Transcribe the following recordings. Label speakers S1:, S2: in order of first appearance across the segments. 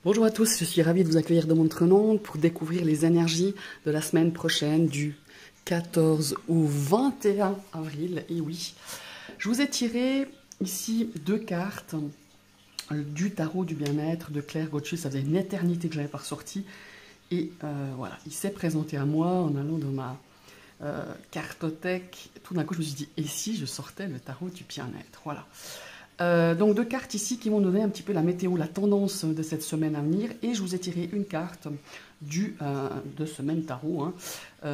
S1: Bonjour à tous, je suis ravie de vous accueillir dans mon Nantes pour découvrir les énergies de la semaine prochaine du 14 au 21 avril. Et oui, je vous ai tiré ici deux cartes du tarot du bien-être de Claire Gauthier. Ça faisait une éternité que je n'avais pas ressorti. Et voilà, il s'est présenté à moi en allant dans ma cartothèque. Tout d'un coup, je me suis dit, et si je sortais le tarot du bien-être? Voilà. Donc deux cartes ici qui vont donner un petit peu la météo, la tendance de cette semaine à venir. Et je vous ai tiré une carte de semaine tarot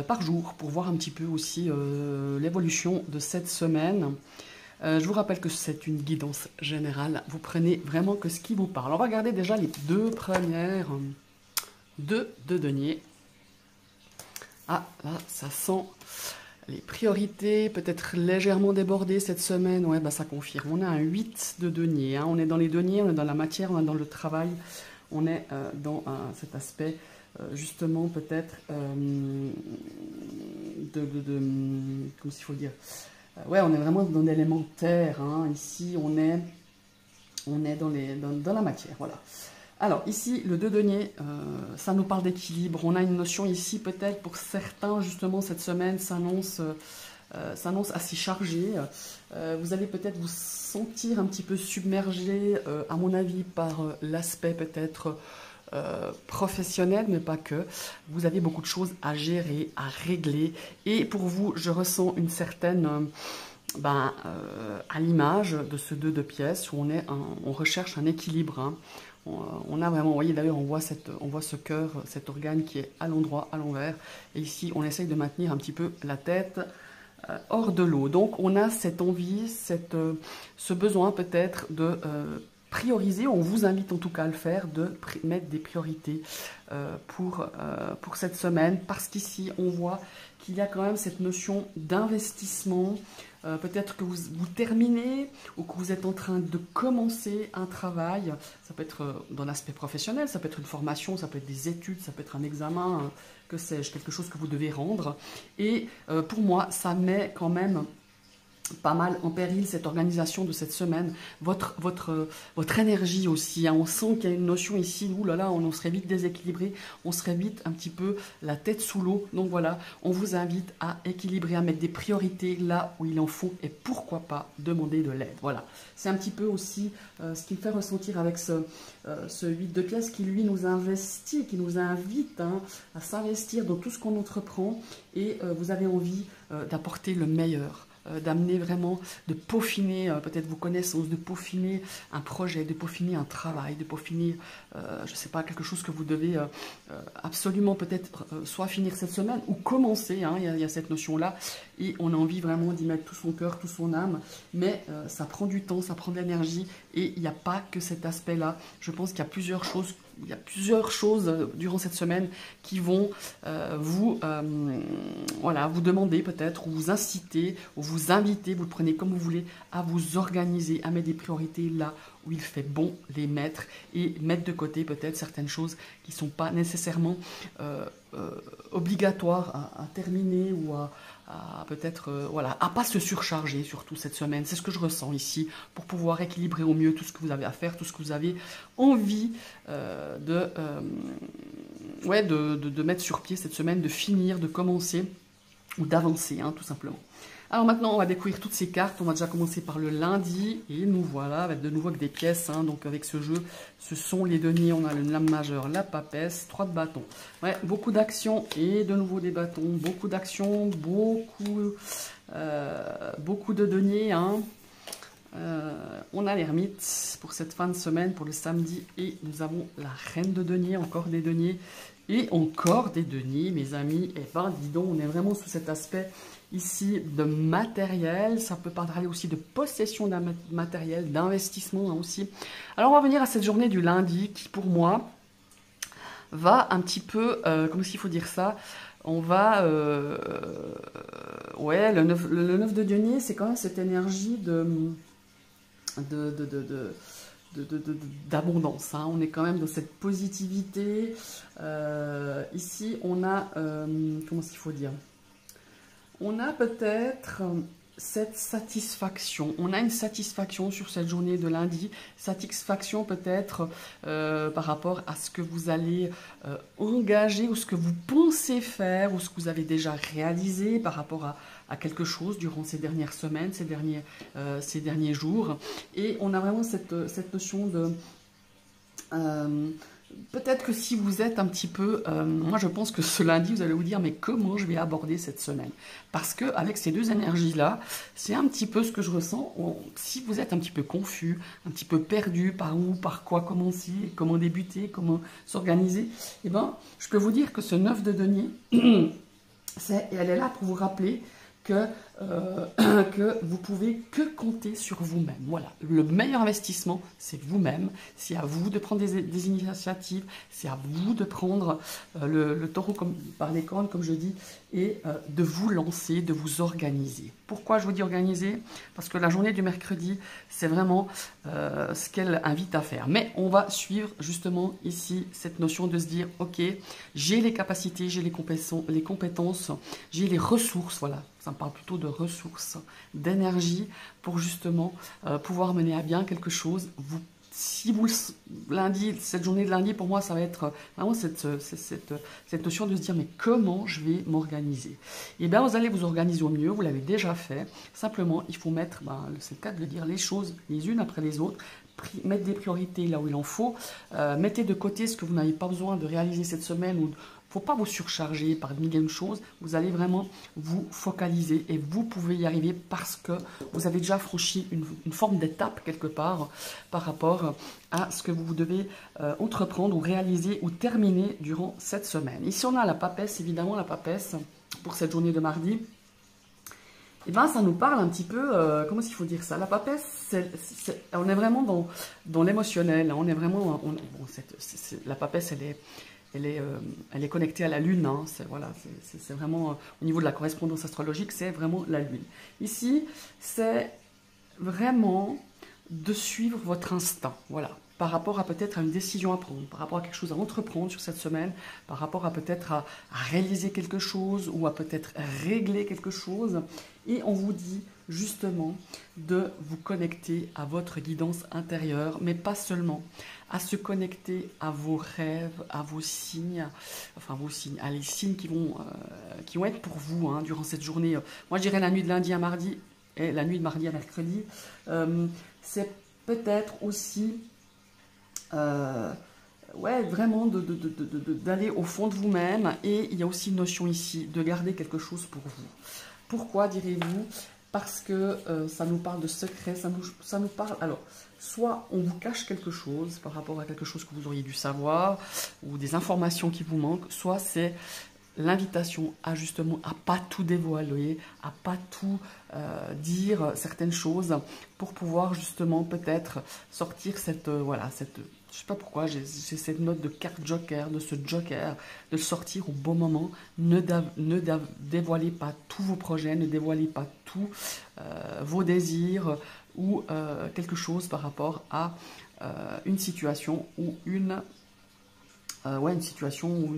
S1: par jour pour voir un petit peu aussi l'évolution de cette semaine. Je vous rappelle que c'est une guidance générale. Vous prenez vraiment que ce qui vous parle. On va regarder déjà les deux premières de denier. Ah, là, ça sent les priorités, peut-être légèrement débordées cette semaine. Ouais, bah ça confirme. On a un 8 de denier. On est dans les deniers, on est dans la matière, on est dans le travail. On est dans cet aspect, justement, peut-être, comment il faut dire, ouais, on est vraiment dans l'élémentaire. Ici, on est dans la matière, voilà. Alors, ici, le 2 denier, ça nous parle d'équilibre. On a une notion ici, peut-être, pour certains, justement, cette semaine s'annonce assez chargée. Vous allez peut-être vous sentir un petit peu submergé, à mon avis, par l'aspect peut-être professionnel, mais pas que. Vous avez beaucoup de choses à gérer, à régler. Et pour vous, je ressens une certaine... à l'image de ce 2 de pièces où on recherche un équilibre. On a vraiment, vous voyez d'ailleurs, on voit ce cœur, cet organe qui est à l'endroit, à l'envers. Et ici, on essaye de maintenir un petit peu la tête hors de l'eau. Donc, on a cette envie, ce besoin peut-être de prioriser. On vous invite en tout cas à le faire, de mettre des priorités pour cette semaine. Parce qu'ici, on voit qu'il y a quand même cette notion d'investissement. Peut-être que vous terminez ou que vous êtes en train de commencer un travail. Ça peut être dans l'aspect professionnel, ça peut être une formation, ça peut être des études, ça peut être un examen, que sais-je, quelque chose que vous devez rendre. Et pour moi, ça met quand même pas mal en péril cette organisation de cette semaine, votre énergie aussi. On sent qu'il y a une notion ici, ouh là là, on serait vite déséquilibré, on serait vite un petit peu la tête sous l'eau. Donc voilà, on vous invite à équilibrer, à mettre des priorités là où il en faut et pourquoi pas demander de l'aide. Voilà, c'est un petit peu aussi ce qui me fait ressentir avec ce 8 de pièces qui lui nous investit, qui nous invite à s'investir dans tout ce qu'on entreprend et vous avez envie d'apporter le meilleur. D'amener vraiment, de peaufiner peut-être vos connaissances, de peaufiner un projet, de peaufiner un travail, de peaufiner, je ne sais pas, quelque chose que vous devez absolument peut-être soit finir cette semaine ou commencer, il y a cette notion-là, et on a envie vraiment d'y mettre tout son cœur, toute son âme, mais ça prend du temps, ça prend de l'énergie, et il n'y a pas que cet aspect-là. Je pense qu'il y a plusieurs choses. Il y a plusieurs choses durant cette semaine qui vont vous demander peut-être, ou vous inciter, ou vous inviter, vous le prenez comme vous voulez, à vous organiser, à mettre des priorités là où il fait bon les mettre et mettre de côté peut-être certaines choses qui ne sont pas nécessairement obligatoires à terminer ou à peut-être, à pas se surcharger surtout cette semaine. C'est ce que je ressens ici pour pouvoir équilibrer au mieux tout ce que vous avez à faire, tout ce que vous avez envie de mettre sur pied cette semaine, de finir, de commencer ou d'avancer, tout simplement. Alors maintenant, on va découvrir toutes ces cartes. On va déjà commencer par le lundi. Et nous voilà, avec de nouveau avec des pièces. Donc avec ce jeu, ce sont les deniers. On a le lame majeur, la papesse, 3 de bâtons. Ouais, beaucoup d'actions et de nouveau des bâtons. Beaucoup d'actions, beaucoup de deniers. On a l'ermite pour cette fin de semaine, pour le samedi. Et nous avons la reine de deniers, encore des deniers. Et encore des deniers, mes amis. Et ben, dis donc, on est vraiment sous cet aspect ici de matériel. Ça peut parler aussi de possession d'un matériel, d'investissement aussi. Alors, on va venir à cette journée du lundi qui, pour moi, va un petit peu... comment est-ce qu'il faut dire ça? On va... ouais, le 9 de denier, c'est quand même cette énergie d'abondance. On est quand même dans cette positivité. Ici, on a... comment est-ce qu'il faut dire? On a peut-être cette satisfaction. On a une satisfaction sur cette journée de lundi, satisfaction peut-être par rapport à ce que vous allez engager ou ce que vous pensez faire ou ce que vous avez déjà réalisé par rapport à quelque chose durant ces dernières semaines, ces derniers jours. Et on a vraiment cette notion de... peut-être que si vous êtes un petit peu... moi, je pense que ce lundi, vous allez vous dire, mais comment je vais aborder cette semaine? Parce qu'avec ces deux énergies-là, c'est un petit peu ce que je ressens. Si vous êtes un petit peu confus, un petit peu perdu, par où, par quoi commencer, comment débuter, comment s'organiser, eh ben, je peux vous dire que ce 9 de denier, elle est là pour vous rappeler que vous pouvez que compter sur vous-même. Voilà, le meilleur investissement, c'est vous-même. C'est à vous de prendre des initiatives, c'est à vous de prendre le taureau par les cornes, comme je dis, et de vous lancer, de vous organiser. Pourquoi je vous dis organiser? Parce que la journée du mercredi, c'est vraiment ce qu'elle invite à faire. Mais on va suivre justement ici cette notion de se dire, ok, j'ai les capacités, j'ai les compétences, j'ai les ressources, voilà. Ça me parle plutôt de ressources, d'énergie pour justement pouvoir mener à bien quelque chose. Si vous lundi, cette journée de lundi, pour moi, ça va être vraiment cette notion de se dire, mais comment je vais m'organiser? Et bien, vous allez vous organiser au mieux, vous l'avez déjà fait. Simplement, il faut mettre, c'est le cas de le dire, les choses les unes après les autres, mettre des priorités là où il en faut, mettez de côté ce que vous n'avez pas besoin de réaliser cette semaine ou il ne faut pas vous surcharger par mille et une choses. Vous allez vraiment vous focaliser et vous pouvez y arriver parce que vous avez déjà franchi une forme d'étape quelque part par rapport à ce que vous devez entreprendre ou réaliser ou terminer durant cette semaine. Ici, on a la papesse, évidemment, la papesse pour cette journée de mardi. Et bien, ça nous parle un petit peu, comment est-ce qu'il faut dire ça? La papesse, on est vraiment dans l'émotionnel. On est vraiment, la papesse, elle est connectée à la Lune, hein. C'est vraiment, au niveau de la correspondance astrologique, c'est vraiment la Lune. Ici, c'est vraiment de suivre votre instinct, voilà, par rapport à peut-être à une décision à prendre, par rapport à quelque chose à entreprendre sur cette semaine, par rapport à peut-être à réaliser quelque chose ou à peut-être régler quelque chose. Et on vous dit justement de vous connecter à votre guidance intérieure, mais pas seulement, à se connecter à vos rêves, à vos signes, à les signes qui vont être pour vous hein, durant cette journée. Moi, je dirais la nuit de lundi à mardi et la nuit de mardi à mercredi. C'est peut-être aussi vraiment d'aller au fond de vous-même. Et il y a aussi une notion ici de garder quelque chose pour vous. Pourquoi direz-vous? Parce que ça nous parle de secret, ça nous parle... Alors, soit on vous cache quelque chose par rapport à quelque chose que vous auriez dû savoir, ou des informations qui vous manquent, soit c'est l'invitation à justement à pas tout dévoiler, à pas tout dire certaines choses pour pouvoir justement peut-être sortir je sais pas pourquoi, j'ai cette note de carte joker, de ce joker, de sortir au bon moment. Ne dévoilez pas tous vos projets, ne dévoilez pas tous vos désirs ou quelque chose par rapport à une situation ou une situation ou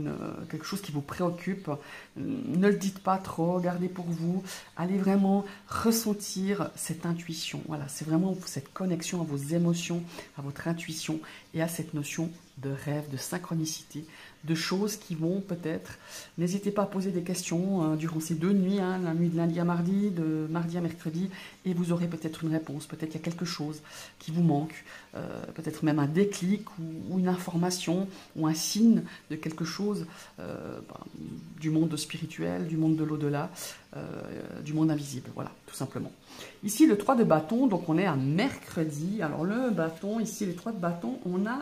S1: quelque chose qui vous préoccupe. Ne le dites pas trop, gardez pour vous. Allez vraiment ressentir cette intuition. Voilà, c'est vraiment cette connexion à vos émotions, à votre intuition et à cette notion de rêve, de synchronicité, de choses qui vont peut-être... N'hésitez pas à poser des questions durant ces deux nuits, hein, la nuit de lundi à mardi, de mardi à mercredi, et vous aurez peut-être une réponse. Peut-être qu'il y a quelque chose qui vous manque, peut-être même un déclic ou une information ou un signe de quelque chose du monde spirituel, du monde de l'au-delà, du monde invisible, voilà, tout simplement. Ici, le 3 de bâton, donc on est à mercredi. Alors le bâton, ici, les 3 de bâton, on a...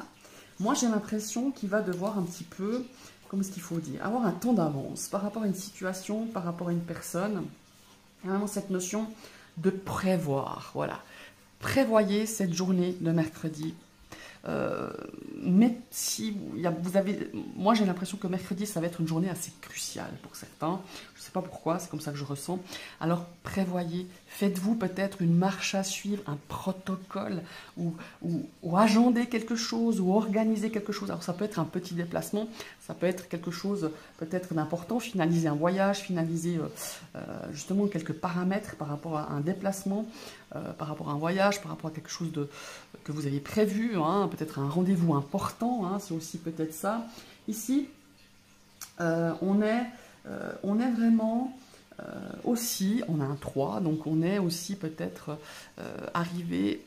S1: Moi, j'ai l'impression qu'il va devoir un petit peu, comment est-ce qu'il faut dire, avoir un temps d'avance par rapport à une situation, par rapport à une personne. Il y a vraiment cette notion de prévoir, voilà. Prévoyez cette journée de mercredi. Mais si il moi j'ai l'impression que mercredi, ça va être une journée assez cruciale pour certains. Je ne sais pas pourquoi, c'est comme ça que je ressens. Alors prévoyez, faites-vous peut-être une marche à suivre, un protocole, ou agendez quelque chose, ou organisez quelque chose. Alors ça peut être un petit déplacement, ça peut être quelque chose peut-être d'important, finaliser un voyage, finaliser justement quelques paramètres par rapport à un déplacement, par rapport à un voyage, par rapport à quelque chose que vous avez prévu, hein, peut-être un rendez-vous important, hein, c'est aussi peut-être ça. Ici, on est vraiment aussi, on a un 3, donc on est aussi peut-être arrivé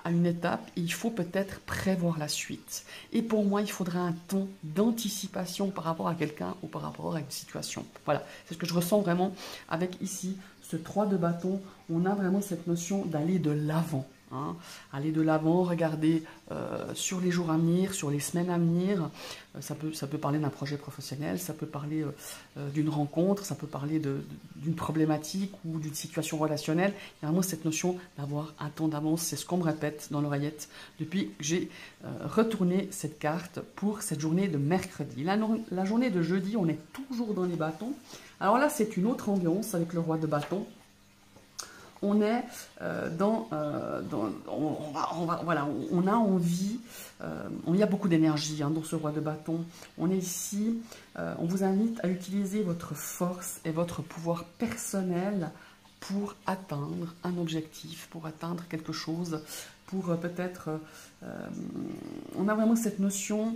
S1: à une étape et il faut peut-être prévoir la suite. Et pour moi, il faudrait un temps d'anticipation par rapport à quelqu'un ou par rapport à une situation. Voilà, c'est ce que je ressens vraiment avec ici, ce 3 de bâton. On a vraiment cette notion d'aller de l'avant. Hein, aller de l'avant, regarder sur les jours à venir, sur les semaines à venir. Ça peut parler d'un projet professionnel, ça peut parler d'une rencontre, ça peut parler d'une problématique ou d'une situation relationnelle. Il y a vraiment cette notion d'avoir un temps d'avance. C'est ce qu'on me répète dans l'oreillette depuis que j'ai retourné cette carte pour cette journée de mercredi. La journée de jeudi, on est toujours dans les bâtons. Alors là, c'est une autre ambiance avec le roi de bâton. On est voilà, on a envie, il y a beaucoup d'énergie hein, dans ce roi de bâton. On est ici, on vous invite à utiliser votre force et votre pouvoir personnel pour atteindre un objectif, pour atteindre quelque chose, pour peut-être, on a vraiment cette notion,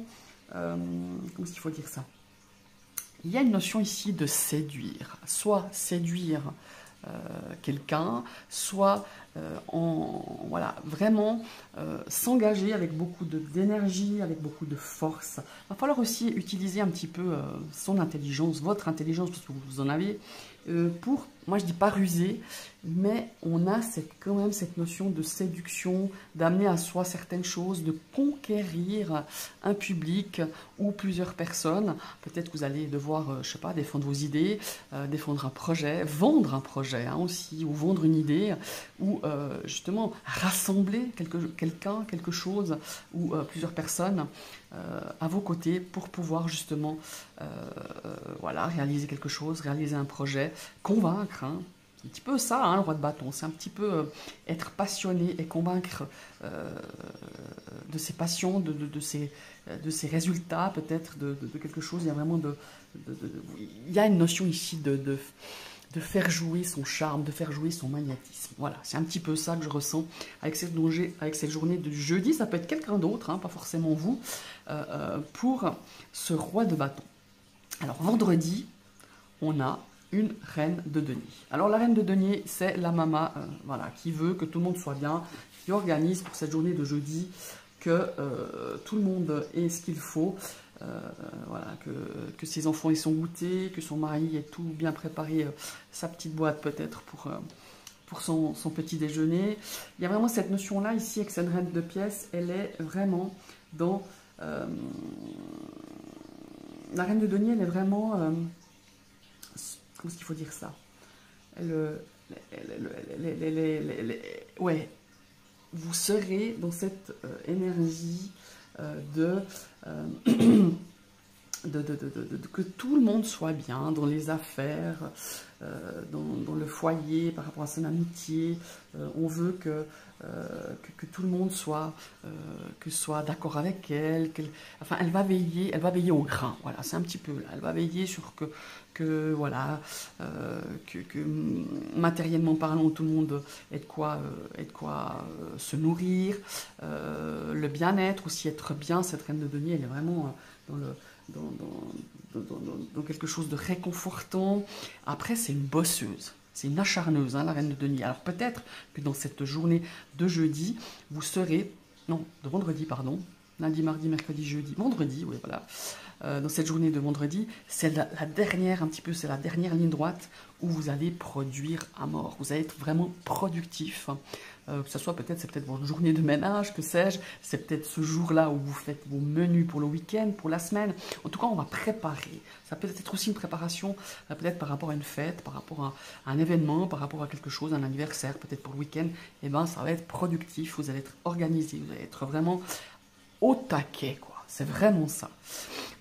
S1: comment est-ce qu'il faut dire ça? Il y a une notion ici de séduire, soit séduire quelqu'un, soit voilà, vraiment s'engager avec beaucoup d'énergie, avec beaucoup de force. Il va falloir aussi utiliser un petit peu son intelligence, votre intelligence, parce que vous en avez, pour, moi je dis pas ruser, mais on a quand même cette notion de séduction, d'amener à soi certaines choses, de conquérir un public ou plusieurs personnes. Peut-être que vous allez devoir, je sais pas, défendre vos idées, défendre un projet, vendre un projet hein, aussi, ou vendre une idée, ou justement rassembler quelqu'un, quelque chose, ou plusieurs personnes à vos côtés pour pouvoir justement voilà, réaliser quelque chose, réaliser un projet, convaincre. Hein. C'est un petit peu ça, hein, le roi de bâton. C'est un petit peu être passionné et convaincre de ses passions, de ses résultats, peut-être de quelque chose. Il y a vraiment il y a une notion ici de faire jouer son charme, de faire jouer son magnétisme. Voilà, c'est un petit peu ça que je ressens avec cette journée de jeudi. Ça peut être quelqu'un d'autre, hein, pas forcément vous, pour ce roi de bâton. Alors, vendredi, on a une reine de denier. Alors, la reine de denier, c'est la maman voilà, qui veut que tout le monde soit bien, qui organise pour cette journée de jeudi que tout le monde ait ce qu'il faut. Voilà, que ses enfants y sont goûtés, que son mari ait tout bien préparé, sa petite boîte peut-être pour son petit déjeuner. Il y a vraiment cette notion-là ici avec cette reine de pièces, elle est vraiment dans... la reine de denier, elle est vraiment... comment est-ce qu'il faut dire ça? Ouais, vous serez dans cette énergie que tout le monde soit bien dans les affaires, dans le foyer, par rapport à son amitié. On veut que tout le monde soit d'accord avec elle. Enfin, elle va veiller au grain. Voilà, c'est un petit peu là. Elle va veiller sur voilà, que matériellement parlant, tout le monde ait de quoi se nourrir, le bien-être aussi, être bien. Cette reine de denier, elle est vraiment dans quelque chose de réconfortant. Après, c'est une bosseuse. C'est une acharneuse, hein, la reine de denier. Alors peut-être que dans cette journée de jeudi, vous serez... Non, de vendredi, pardon. Lundi, mardi, mercredi, jeudi. Vendredi, oui, voilà. Dans cette journée de vendredi, c'est la dernière, un petit peu, c'est la dernière ligne droite où vous allez produire à mort. Vous allez être vraiment productif. Que ce soit peut-être, c'est peut-être votre journée de ménage, que sais-je. C'est peut-être ce jour-là où vous faites vos menus pour le week-end, pour la semaine. En tout cas, on va préparer. Ça peut être aussi une préparation, peut-être par rapport à une fête, par rapport à un événement, par rapport à quelque chose, un anniversaire, peut-être pour le week-end. Eh bien, ça va être productif. Vous allez être organisé. Vous allez être vraiment au taquet, quoi. c'est vraiment ça.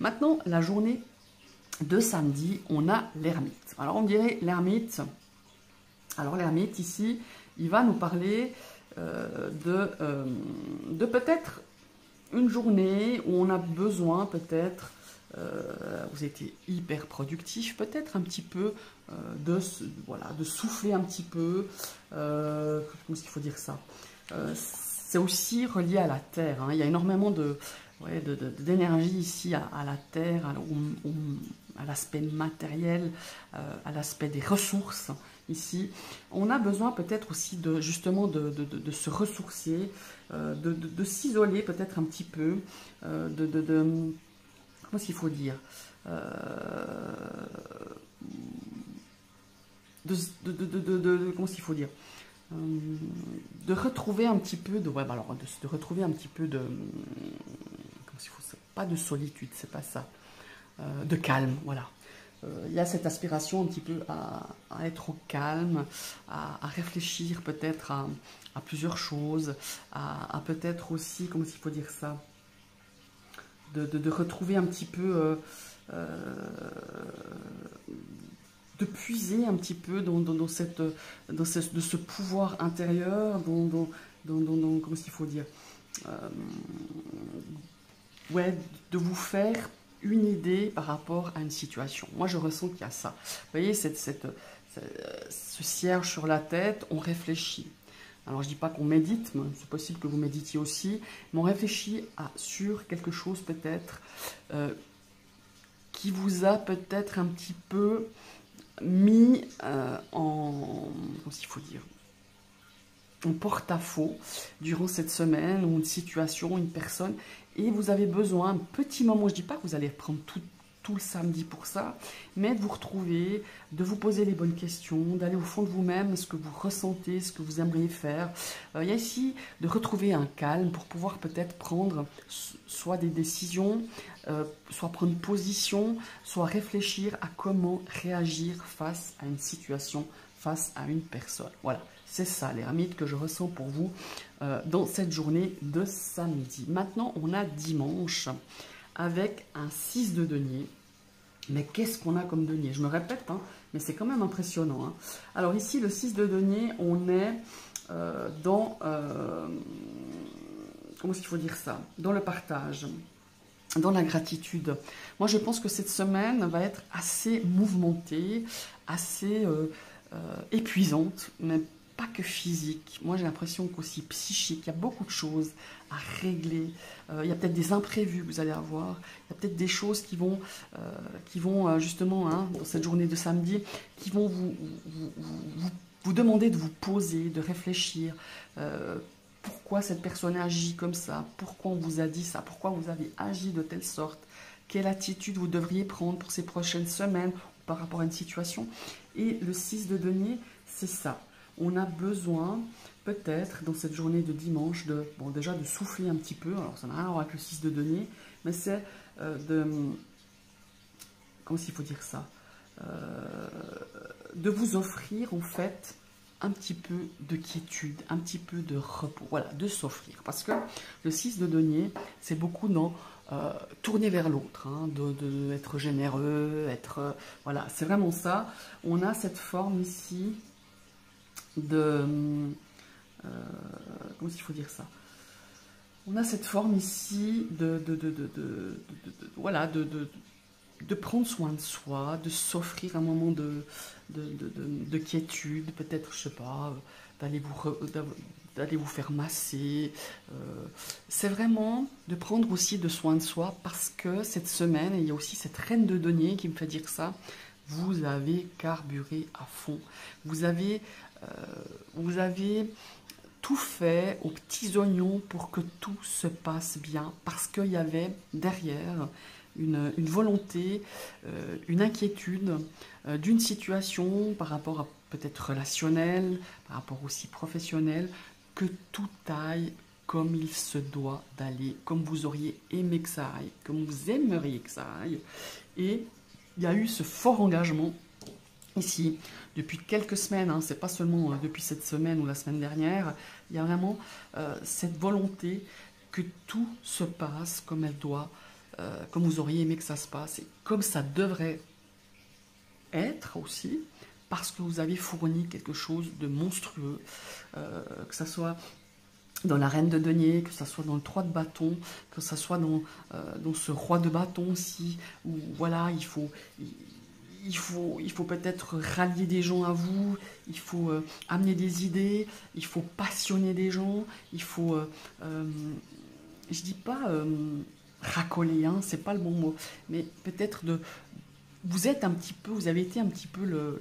S1: Maintenant, la journée de samedi, on a l'ermite. Alors, on dirait l'ermite. Alors, l'ermite, ici, il va nous parler de peut-être une journée où on a besoin peut-être, vous étiez hyper productif, peut-être un petit peu voilà, de souffler un petit peu, comment est-ce qu'il faut dire ça, c'est aussi relié à la terre, hein. Il y a énormément d'énergie ici à la terre, à l'aspect matériel, à l'aspect des ressources. Ici, on a besoin peut-être aussi justement de se ressourcer, de s'isoler peut-être un petit peu, comment est-ce qu'il faut dire, comment est-ce qu'il faut dire, de retrouver un petit peu de retrouver un petit peu de, comment est-ce qu'il faut, pas de solitude, c'est pas ça, de calme, voilà. Il y a cette aspiration un petit peu à être au calme, à réfléchir peut-être à plusieurs choses, à peut-être aussi, comment il faut dire ça, de retrouver un petit peu, de puiser un petit peu dans ce pouvoir intérieur, comment il faut dire, ouais, de vous faire une idée par rapport à une situation. Moi, je ressens qu'il y a ça. Vous voyez, ce cierge sur la tête, on réfléchit. Alors, je ne dis pas qu'on médite, mais c'est possible que vous méditiez aussi, mais on réfléchit sur quelque chose peut-être qui vous a peut-être un petit peu mis comment il faut dire, en porte-à-faux durant cette semaine, ou une situation, une personne, et vous avez besoin un petit moment, je ne dis pas que vous allez prendre tout le samedi pour ça, mais de vous retrouver, de vous poser les bonnes questions, d'aller au fond de vous-même, ce que vous ressentez, ce que vous aimeriez faire. Il y a ici de retrouver un calme pour pouvoir peut-être prendre soit des décisions, soit prendre position, soit réfléchir à comment réagir face à une situation, face à une personne. Voilà, c'est ça l'ermite que je ressens pour vous dans cette journée de samedi. Maintenant, on a dimanche avec un 6 de denier. Mais qu'est-ce qu'on a comme denier? Je me répète, hein, mais c'est quand même impressionnant, hein. Alors ici, le 6 de denier, on est dans, comment est-ce qu'il faut dire ça? Dans le partage, dans la gratitude. Moi, je pense que cette semaine va être assez mouvementée, assez épuisante, mais pas que physique. Moi, j'ai l'impression qu'aussi psychique. Il y a beaucoup de choses à régler. Il y a peut-être des imprévus que vous allez avoir. Il y a peut-être des choses qui vont justement, hein, dans cette journée de samedi, qui vont vous demander de vous poser, de réfléchir. Pourquoi cette personne agit comme ça? Pourquoi on vous a dit ça? Pourquoi vous avez agi de telle sorte? Quelle attitude vous devriez prendre pour ces prochaines semaines par rapport à une situation? Et le 6 de denier, c'est ça. On a besoin, peut-être, dans cette journée de dimanche, déjà de souffler un petit peu. Alors, ça n'a rien à voir avec le 6 de denier, mais c'est comment il faut dire ça, de vous offrir, en fait, un petit peu de quiétude, un petit peu de repos. Voilà, de s'offrir. Parce que le 6 de denier, c'est beaucoup dans tourner vers l'autre, hein, être généreux, voilà, c'est vraiment ça. On a cette forme ici de... comment il faut dire ça? On a cette forme ici voilà, de prendre soin de soi, de s'offrir un moment de quiétude, peut-être, je sais pas, d'aller vous faire masser. C'est vraiment de prendre aussi de soin de soi, parce que cette semaine, il y a aussi cette reine de denier qui me fait dire ça, vous avez carburé à fond. Vous avez tout fait aux petits oignons pour que tout se passe bien, parce qu'il y avait derrière une volonté, une inquiétude d'une situation par rapport à peut-être relationnel, par rapport aussi professionnel, que tout aille comme il se doit d'aller, comme vous auriez aimé que ça aille, comme vous aimeriez que ça aille. Et il y a eu ce fort engagement ici, depuis quelques semaines, hein, c'est pas seulement depuis cette semaine ou la semaine dernière, il y a vraiment cette volonté que tout se passe comme elle doit, comme vous auriez aimé que ça se passe, et comme ça devrait être aussi, parce que vous avez fourni quelque chose de monstrueux, que ça soit dans la reine de denier, que ça soit dans le 3 de bâton, que ça soit dans ce roi de bâton aussi, où voilà, il faut peut-être rallier des gens à vous, il faut amener des idées, il faut passionner des gens, il faut, je dis pas racoler, hein, c'est pas le bon mot, mais peut-être vous êtes un petit peu, vous avez été un petit peu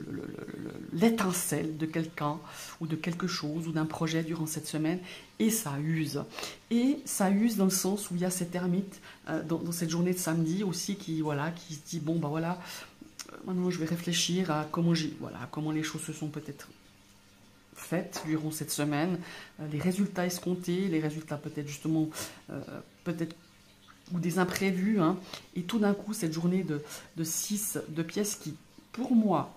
S1: l'étincelle de quelqu'un ou de quelque chose ou d'un projet durant cette semaine, et ça use. Et ça use dans le sens où il y a cette ermite dans cette journée de samedi aussi qui, voilà, qui se dit, bon, bah voilà, maintenant je vais réfléchir à comment les choses se sont peut-être faites durant cette semaine, les résultats escomptés, les résultats peut-être justement, peut-être ou des imprévus, hein, et tout d'un coup, cette journée de 6 de pièces qui, pour moi,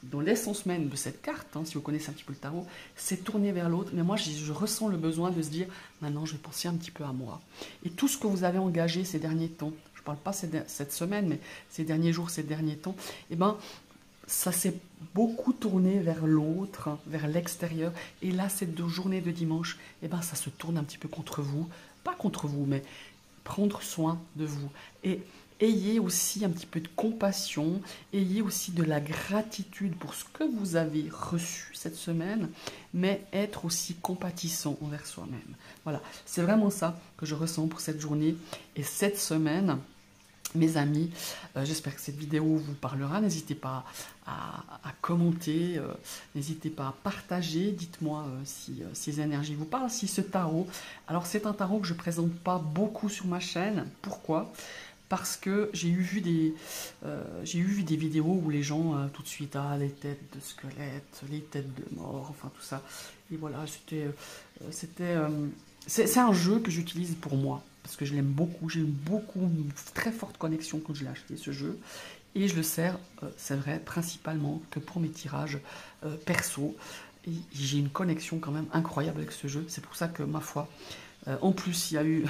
S1: dans l'essence même de cette carte, hein, si vous connaissez un petit peu le tarot, c'est tourné vers l'autre, mais moi, je ressens le besoin de se dire, maintenant, je vais penser un petit peu à moi. Et tout ce que vous avez engagé ces derniers temps, je ne parle pas cette semaine, mais ces derniers jours, ces derniers temps, eh ben, ça s'est beaucoup tourné vers l'autre, vers l'extérieur, et là, cette journée de dimanche, eh ben, ça se tourne un petit peu contre vous, pas contre vous, mais prendre soin de vous. Et ayez aussi un petit peu de compassion, ayez aussi de la gratitude pour ce que vous avez reçu cette semaine, mais être aussi compatissant envers soi-même. Voilà, c'est vraiment ça que je ressens pour cette journée et cette semaine. Mes amis, j'espère que cette vidéo vous parlera. N'hésitez pas à commenter, n'hésitez pas à partager. Dites-moi si ces énergies vous parlent, si ce tarot. Alors c'est un tarot que je ne présente pas beaucoup sur ma chaîne. Pourquoi ? Parce que j'ai vu des vidéos où les gens tout de suite, les têtes de squelettes, les têtes de mort, enfin tout ça. Et voilà, c'est un jeu que j'utilise pour moi. Parce que je l'aime beaucoup, j'ai eu une très forte connexion quand je l'ai acheté, ce jeu. Et je le sers, c'est vrai, principalement que pour mes tirages perso. Et j'ai une connexion quand même incroyable avec ce jeu. C'est pour ça que, ma foi, en plus, il y a eu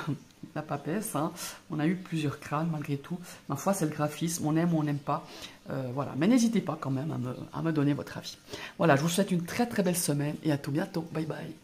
S1: la papesse, hein, on a eu plusieurs crânes malgré tout. Ma foi, c'est le graphisme, on aime ou on n'aime pas. Voilà. Mais n'hésitez pas quand même à me donner votre avis. Voilà, je vous souhaite une très très belle semaine et à tout bientôt. Bye bye.